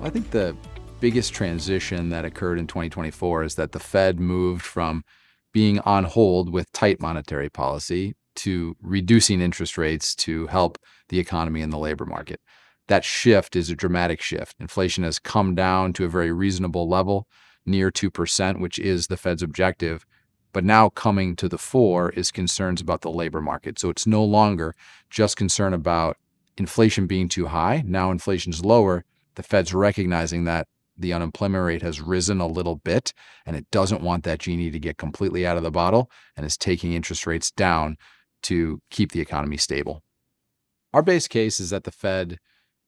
I think the biggest transition that occurred in 2024 is that the Fed moved from being on hold with tight monetary policy to reducing interest rates to help the economy and the labor market. That shift is a dramatic shift. Inflation has come down to a very reasonable level, near 2%, which is the Fed's objective. But now coming to the fore is concerns about the labor market. So it's no longer just concern about inflation being too high. Now inflation's lower. The Fed's recognizing that the unemployment rate has risen a little bit, and it doesn't want that genie to get completely out of the bottle and is taking interest rates down to keep the economy stable. Our base case is that the Fed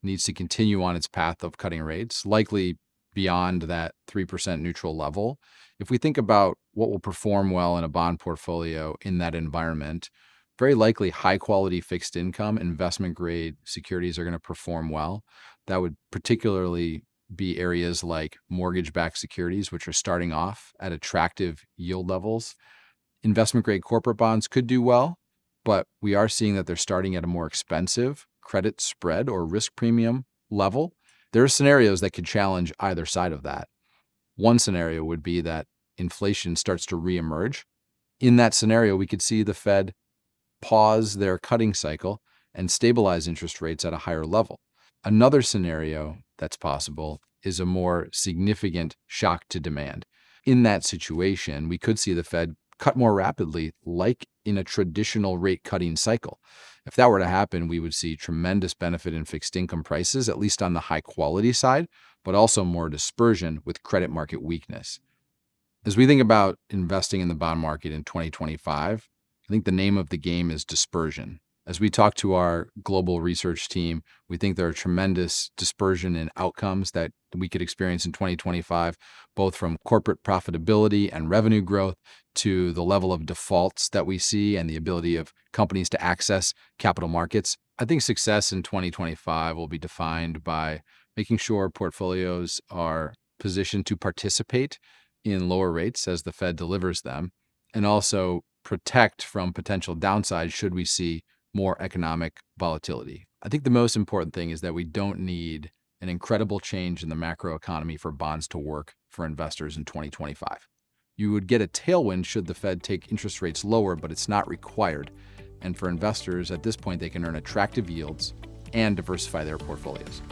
needs to continue on its path of cutting rates, likely beyond that 3% neutral level. If we think about what will perform well in a bond portfolio in that environment, very likely high quality fixed income, investment grade securities are going to perform well. That would particularly be areas like mortgage-backed securities, which are starting off at attractive yield levels. Investment grade corporate bonds could do well, but we are seeing that they're starting at a more expensive credit spread or risk premium level. There are scenarios that could challenge either side of that. One scenario would be that inflation starts to reemerge. In that scenario, we could see the Fed pause their cutting cycle and stabilize interest rates at a higher level. Another scenario that's possible is a more significant shock to demand. In that situation, we could see the Fed cut more rapidly, like in a traditional rate cutting cycle. If that were to happen, we would see tremendous benefit in fixed income prices, at least on the high quality side, but also more dispersion with credit market weakness. As we think about investing in the bond market in 2025, I think the name of the game is dispersion. As we talk to our global research team, we think there are tremendous dispersion in outcomes that we could experience in 2025, both from corporate profitability and revenue growth to the level of defaults that we see and the ability of companies to access capital markets. I think success in 2025 will be defined by making sure portfolios are positioned to participate in lower rates as the Fed delivers them, and also protect from potential downside should we see more economic volatility. I think the most important thing is that we don't need an incredible change in the macroeconomy for bonds to work for investors in 2025. You would get a tailwind should the Fed take interest rates lower, but it's not required. And for investors at this point, they can earn attractive yields and diversify their portfolios.